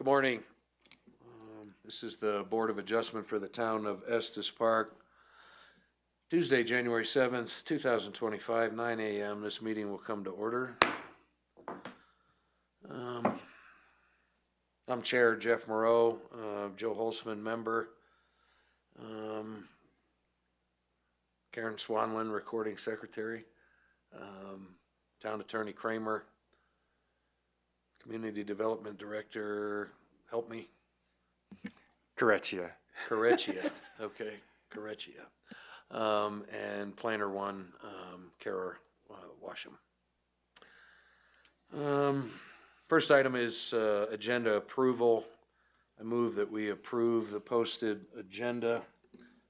Good morning. This is the Board of Adjustment for the town of Estes Park. Tuesday, January 7th, 2025, 9 a.m. This meeting will come to order. I'm Chair Jeff Moreau, Joe Holzman, member. Karen Swanlin, recording secretary. Town Attorney Kramer. Community Development Director, help me. Correctia. Okay, Correctia. And Planner 1, Kara Washam. First item is agenda approval. I move that we approve the posted agenda.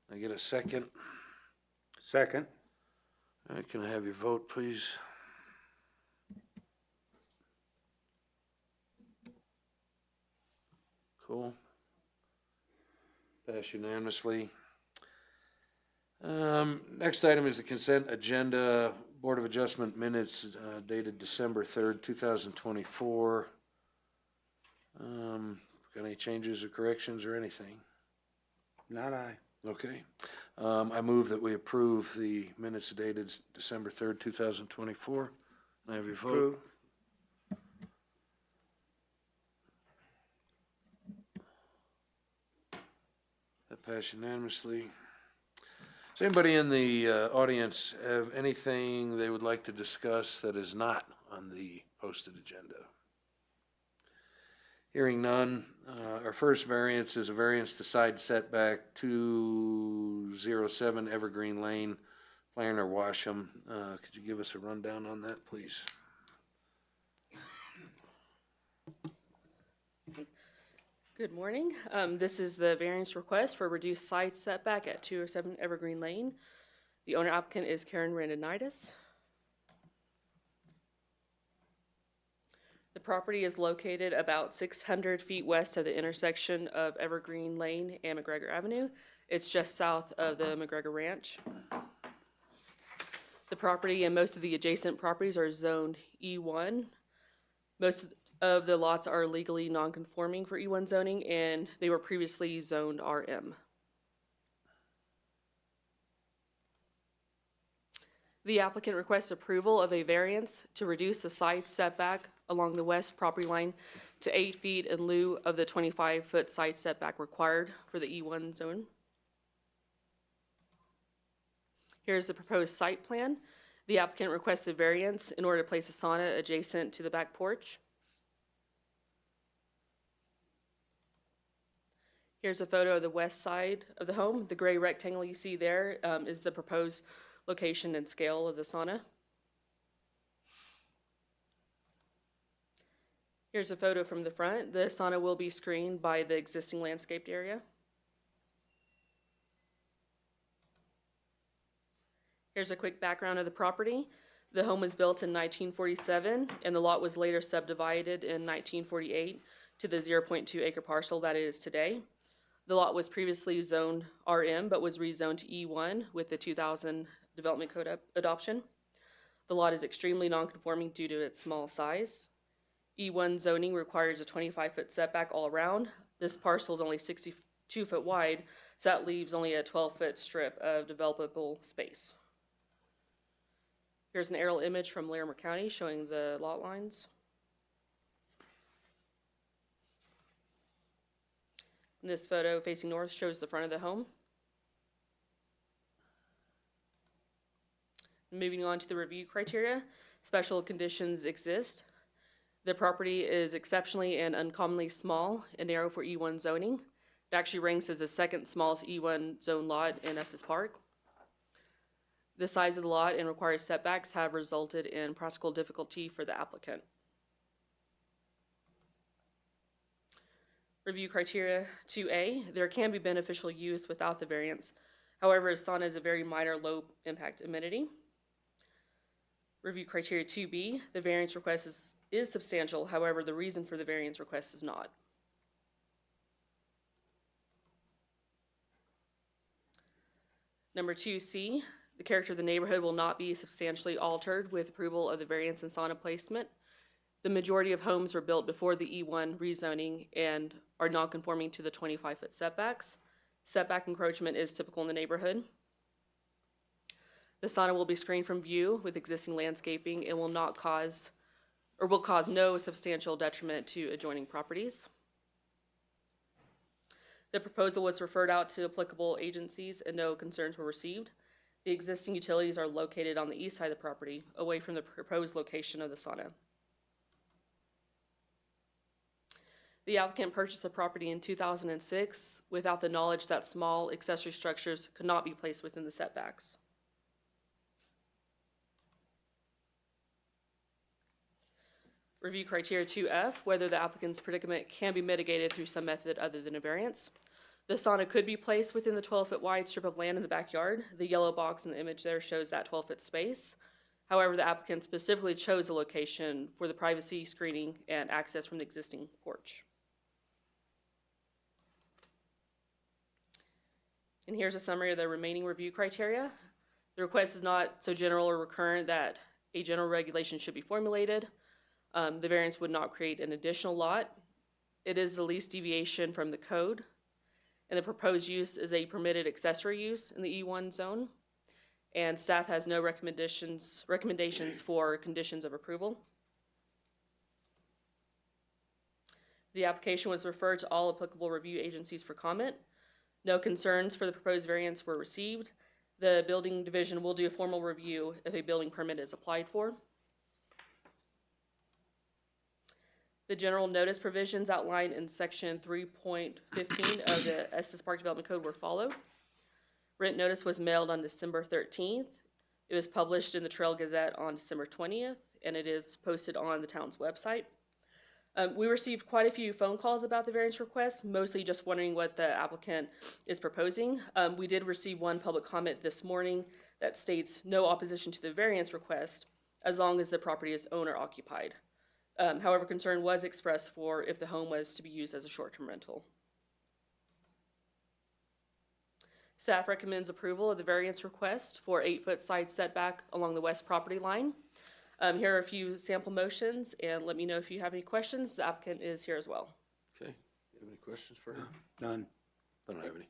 Can I get a second? Second. All right, can I have your vote, please? Cool. Pass unanimously. Next item is the consent agenda, Board of Adjustment minutes dated December 3rd, 2024. Got any changes or corrections or anything? Not I. Okay. I move that we approve the minutes dated December 3rd, 2024. Can I have your vote? Approve. That passed unanimously. Does anybody in the audience have anything they would like to discuss that is not on the posted agenda? Hearing none, our first variance is a variance to side setback 207 Evergreen Lane, Planner Washam. Could you give us a rundown on that, please? Good morning. This is the variance request for reduced side setback at 207 Evergreen Lane. The owner applicant is Karen Randonitis. The property is located about 600 feet west of the intersection of Evergreen Lane and McGregor Avenue. It's just south of the McGregor Ranch. The property and most of the adjacent properties are zoned E1. Most of the lots are legally non-conforming for E1 zoning, and they were previously zoned RM. The applicant requests approval of a variance to reduce the side setback along the west property line to 8 feet in lieu of the 25-foot side setback required for the E1 zone. Here's the proposed site plan. The applicant requests a variance in order to place a sauna adjacent to the back porch. Here's a photo of the west side of the home. The gray rectangle you see there is the proposed location and scale of the sauna. Here's a photo from the front. The sauna will be screened by the existing landscaped area. Here's a quick background of the property. The home was built in 1947, and the lot was later subdivided in 1948 to the 0.2 acre parcel that it is today. The lot was previously zoned RM, but was rezoned to E1 with the 2000 Development Code adoption. The lot is extremely non-conforming due to its small size. E1 zoning requires a 25-foot setback all around. This parcel is only 62 foot wide, so that leaves only a 12-foot strip of developable space. Here's an aerial image from Larimer County showing the lot lines. This photo facing north shows the front of the home. Moving on to the review criteria, special conditions exist. The property is exceptionally and uncommonly small and narrow for E1 zoning. It actually ranks as the second smallest E1 zone lot in Estes Park. The size of the lot and required setbacks have resulted in practical difficulty for the applicant. Review criteria 2A, there can be beneficial use without the variance. However, a sauna is a very minor low impact amenity. Review criteria 2B, the variance request is substantial. However, the reason for the variance request is not. Number 2C, the character of the neighborhood will not be substantially altered with approval of the variance and sauna placement. The majority of homes were built before the E1 rezoning and are non-conforming to the 25-foot setbacks. Setback encroachment is typical in the neighborhood. The sauna will be screened from view with existing landscaping and will cause no substantial detriment to adjoining properties. The proposal was referred out to applicable agencies and no concerns were received. The existing utilities are located on the east side of the property, away from the proposed location of the sauna. The applicant purchased the property in 2006 without the knowledge that small accessory structures could not be placed within the setbacks. Review criteria 2F, whether the applicant's predicament can be mitigated through some method other than a variance. The sauna could be placed within the 12-foot wide strip of land in the backyard. The yellow box in the image there shows that 12-foot space. However, the applicant specifically chose a location for the privacy, screening, and access from the existing porch. And here's a summary of the remaining review criteria. The request is not so general or recurrent that a general regulation should be formulated. The variance would not create an additional lot. It is the least deviation from the code. And the proposed use is a permitted accessory use in the E1 zone. And staff has no recommendations for conditions of approval. The application was referred to all applicable review agencies for comment. No concerns for the proposed variance were received. The building division will do a formal review if a building permit is applied for. The general notice provisions outlined in section 3.15 of the Estes Park Development Code were followed. Written notice was mailed on December 13th. It was published in the Trail Gazette on December 20th, and it is posted on the town's website. We received quite a few phone calls about the variance request, mostly just wondering what the applicant is proposing. We did receive one public comment this morning that states no opposition to the variance request as long as the property is owner occupied. However, concern was expressed for if the home was to be used as a short-term rental. Staff recommends approval of the variance request for 8-foot side setback along the west property line. Here are a few sample motions, and let me know if you have any questions. The applicant is here as well. Okay, you have any questions for her? None. I don't have any.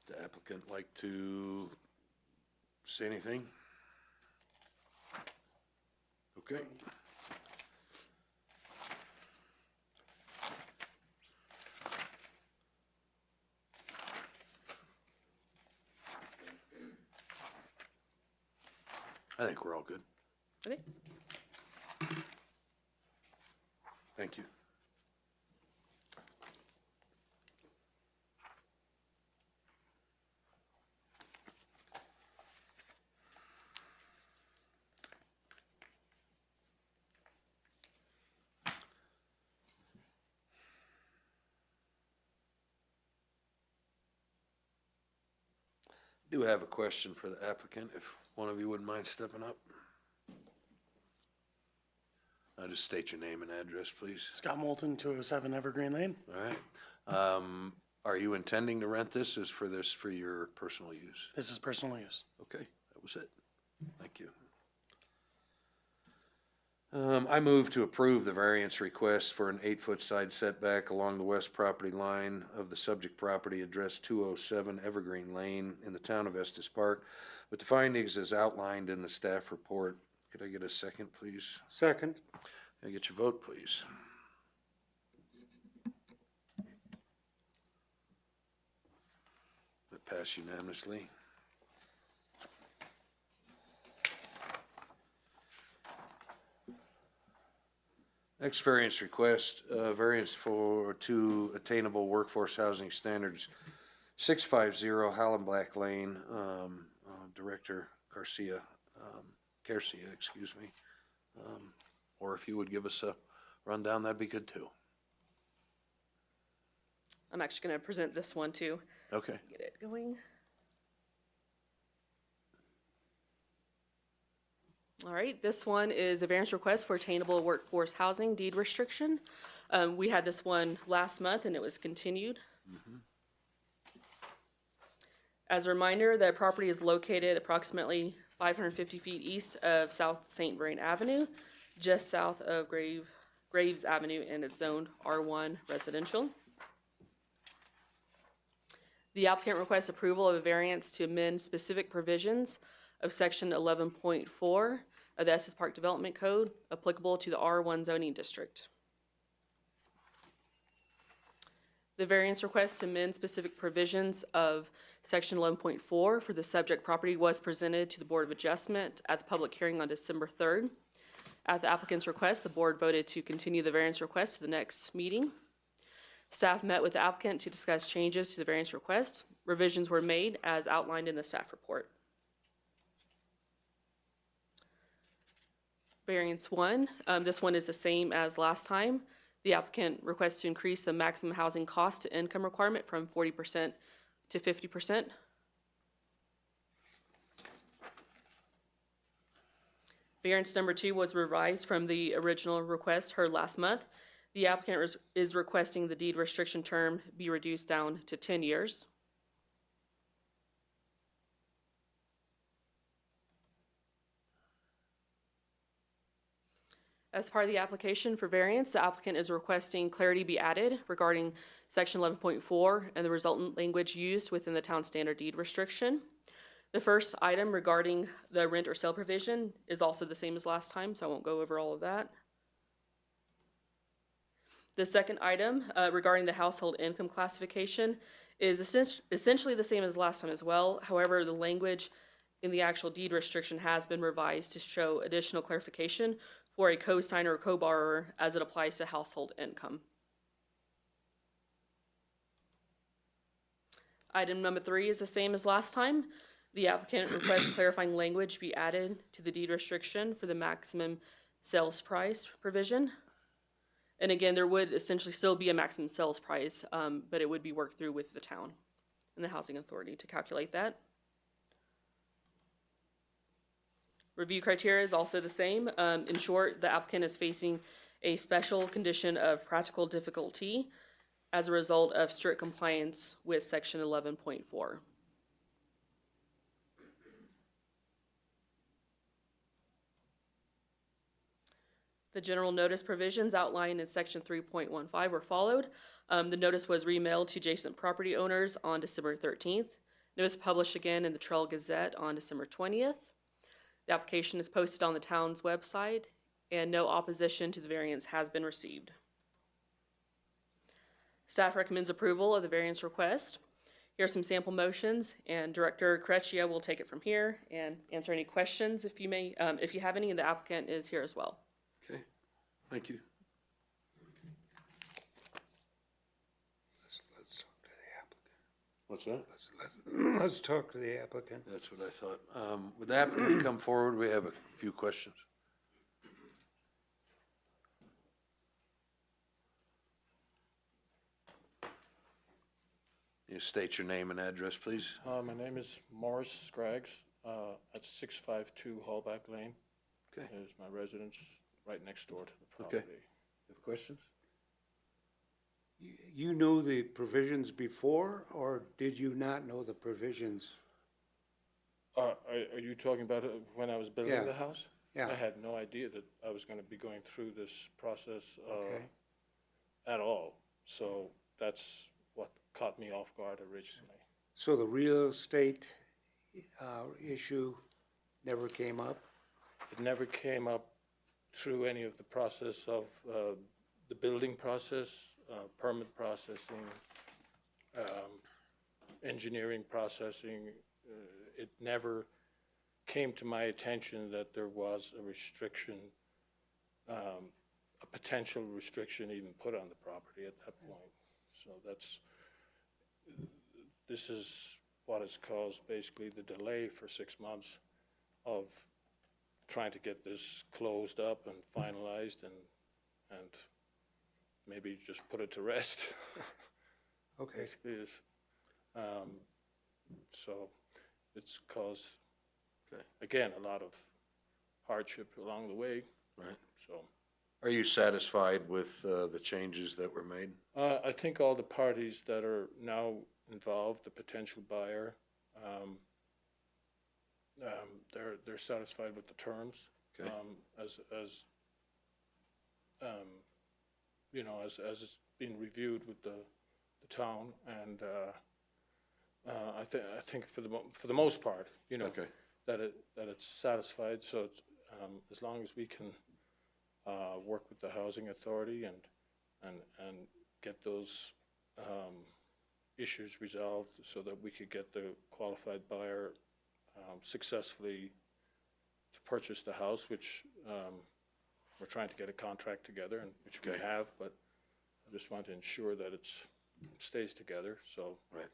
The applicant like to say anything? Okay. I think we're all good. Okay. Thank you. Do have a question for the applicant, if one of you wouldn't mind stepping up. Just state your name and address, please. Scott Moulton, 207 Evergreen Lane. All right. Are you intending to rent this? Is for this for your personal use? This is personal use. Okay, that was it. Thank you. I move to approve the variance request for an 8-foot side setback along the west property line of the subject property, address 207 Evergreen Lane in the town of Estes Park, with the findings as outlined in the staff report. Could I get a second, please? Second. Can I get your vote, please? That passed unanimously. Next variance request, variance to attainable workforce housing standards, 650 Hallenblack Lane, Director Garcia, excuse me. Or if you would give us a rundown, that'd be good too. I'm actually going to present this one too. Okay. Get it going. All right, this one is a variance request for attainable workforce housing deed restriction. We had this one last month and it was continued. As a reminder, the property is located approximately 550 feet east of South St. Vrain Avenue, just south of Graves Avenue, and it's zoned R1 residential. The applicant requests approval of a variance to amend specific provisions of section 11.4 of the Estes Park Development Code applicable to the R1 zoning district. The variance request to amend specific provisions of section 11.4 for the subject property was presented to the Board of Adjustment at the public hearing on December 3rd. At the applicant's request, the board voted to continue the variance request to the next meeting. Staff met with the applicant to discuss changes to the variance request. Revisions were made as outlined in the staff report. Variance 1, this one is the same as last time. The applicant requests to increase the maximum housing cost to income requirement from 40% to 50%. Variance number 2 was revised from the original request heard last month. The applicant is requesting the deed restriction term be reduced down to 10 years. As part of the application for variance, the applicant is requesting clarity be added regarding section 11.4 and the resultant language used within the town standard deed restriction. The first item regarding the rent or sale provision is also the same as last time, so I won't go over all of that. The second item regarding the household income classification is essentially the same as last time as well. However, the language in the actual deed restriction has been revised to show additional clarification for a co-signer or co-borrower as it applies to household income. Item number 3 is the same as last time. The applicant requests clarifying language be added to the deed restriction for the maximum sales price provision. And again, there would essentially still be a maximum sales price, but it would be worked through with the town and the housing authority to calculate that. Review criteria is also the same. In short, the applicant is facing a special condition of practical difficulty as a result of strict compliance with section 11.4. The general notice provisions outlined in section 3.15 were followed. The notice was remailed to adjacent property owners on December 13th. Notice published again in the Trail Gazette on December 20th. The application is posted on the town's website, and no opposition to the variance has been received. Staff recommends approval of the variance request. Here are some sample motions, and Director Creccia will take it from here and answer any questions if you have any, and the applicant is here as well. Okay, thank you. Let's talk to the applicant. What's that? Let's talk to the applicant. That's what I thought. Would the applicant come forward? We have a few questions. You state your name and address, please. My name is Morris Scraggs, at 652 Hallback Lane. Okay. Is my residence right next door to the Okay. property. You have questions? You knew the provisions before, or did you not know the provisions? Are you talking about when I was building Yeah. the house? Yeah. I had no idea that I was going to be going through this process Okay. at all. So that's what caught me off guard originally. So the real estate issue never came up? It never came up through any of the process of the building process, permit processing, engineering processing. It never came to my attention that there was a restriction, a potential restriction even put on the property at that point. So this is what has caused basically the delay for 6 months of trying to get this closed up and finalized and maybe just put it to rest. Okay. Basically is. So it's caused, Okay. again, a lot of hardship along the way. Right. So Are you satisfied with the changes that were made? I think all the parties that are now involved, the potential buyer, they're satisfied with the terms. Okay. You know, as it's been reviewed with the town, and I think for the most part, you know, Okay. that it's satisfied. So it's as long as we can work with the housing authority and get those issues resolved, so that we could get the qualified buyer successfully to purchase the house, which we're trying to get a contract together, and which we Okay. have, but I just want to ensure that it stays together, so Right.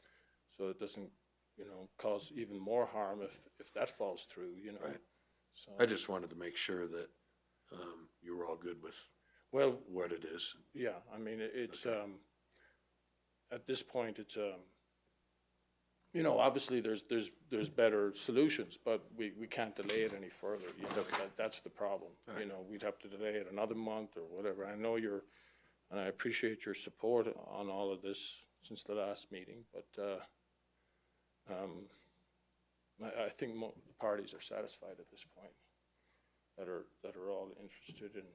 so it doesn't, you know, cause even more harm if that falls through, you know. Right. So, I just wanted to make sure that you were all good with well, what it is. yeah, I mean, it's, Okay. at this point, it's, you know, obviously there's better solutions, but we can't delay it any further, you know, Okay. that's the problem. All right. You know, we'd have to delay it another month or whatever. I know and I appreciate your support on all of this since the last meeting, but, I think the parties are satisfied at this point, that are all interested in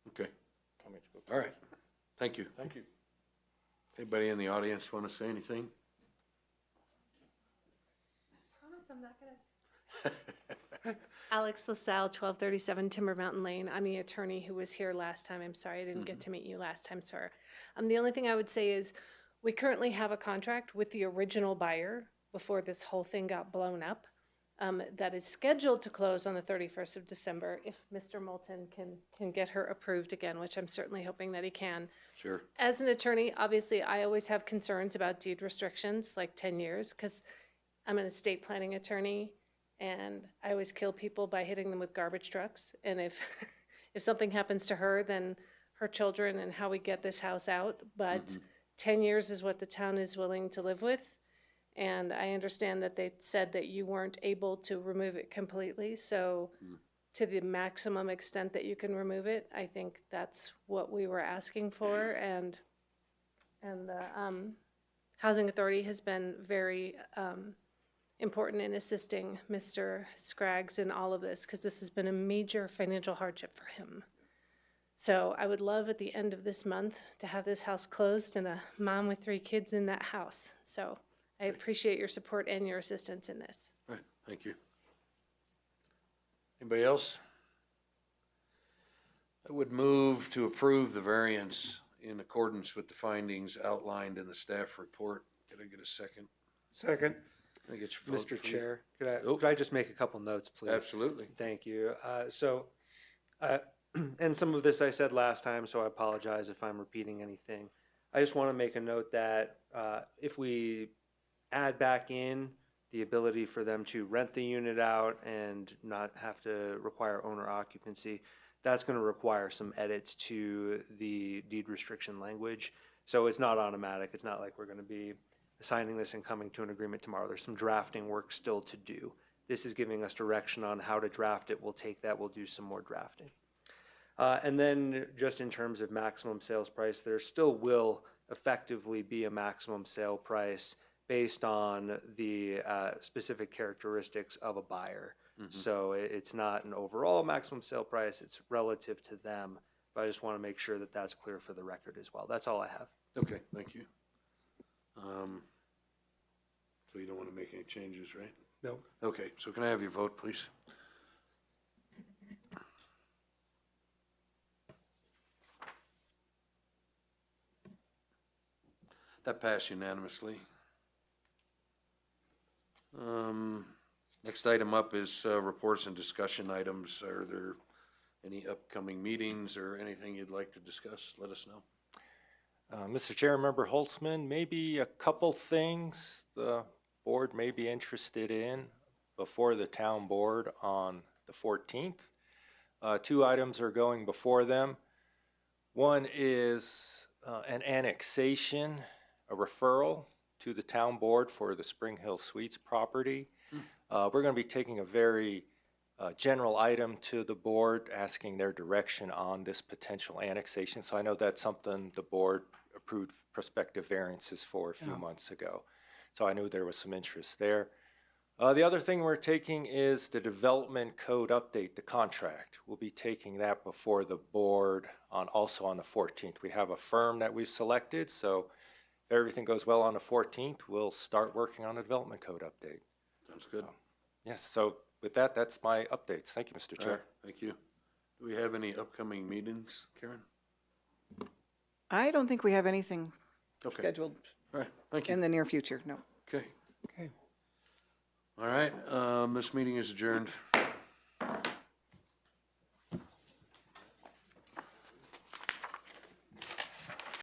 Okay. coming to a All right. close. Thank you. Thank you. Anybody in the audience want to say anything? Promise I'm not gonna. Alex LaSalle, 1237 Timber Mountain Lane. I'm the attorney who was here last time. I'm sorry I didn't get to meet you last time, sir. The only thing I would say is we currently have a contract with the original buyer before this whole thing got blown up. That is scheduled to close on the 31st of December if Mr. Moulton can get her approved again, which I'm certainly hoping that he can. Sure. As an attorney, obviously, I always have concerns about deed restrictions, like 10 years, because I'm an estate planning attorney, and I always kill people by hitting them with garbage trucks. And if if something happens to her, then her children and how we get this house out. But 10 years is what the town is willing to live with. And I understand that they said that you weren't able to remove it completely. So to the maximum extent that you can remove it, I think that's what we were asking for. And the Housing Authority has been very important in assisting Mr. Scraggs in all of this, because this has been a major financial hardship for him. So I would love at the end of this month to have this house closed and a mom with 3 kids in that house. So I appreciate your support and your assistance in this. All right. Thank you. Anybody else? I would move to approve the variance in accordance with the findings outlined in the staff report. Can I get a second? Second, Can I get your vote, Mr. please? Chair, Oh. could I just make a couple notes, please? Absolutely. Thank you. And some of this I said last time, so I apologize if I'm repeating anything. I just want to make a note that if we add back in the ability for them to rent the unit out and not have to require owner occupancy, that's going to require some edits to the deed restriction language. So it's not automatic. It's not like we're going to be signing this and coming to an agreement tomorrow. There's some drafting work still to do. This is giving us direction on how to draft it. We'll take that. We'll do some more drafting. And then just in terms of maximum sales price, there still will effectively be a maximum sale price based on the specific characteristics of a buyer. So it's not an overall maximum sale price, it's relative to them. But I just want to make sure that that's clear for the record as well. That's all I have. Okay, thank you. So you don't want to make any changes, right? No. Okay, so can I have your vote, please? That passed unanimously. Next item up is reports and discussion items. Are there any upcoming meetings or anything you'd like to discuss? Let us know. Mr. Chair, Member Holtzman, maybe a couple things the board may be interested in before the town board on the 14th. 2 items are going before them. One is an annexation, a referral to the town board for the Spring Hill Suites property. We're going to be taking a very general item to the board asking their direction on this potential annexation. So I know that's something the board approved prospective variances for a few months ago. So I knew there was some interest there. The other thing we're taking is the development code update, the contract. We'll be taking that before the board also on the 14th. We have a firm that we've selected, so if everything goes well on the 14th, we'll start working on a development code update. Sounds good. Yes, so with that, that's my updates. Thank you, Mr. All Chair. right, thank you. Do we have any upcoming meetings, Karen? I don't think we have anything Okay, scheduled all right, thank in you. the near future, no. Okay, Okay. all right, this meeting is adjourned.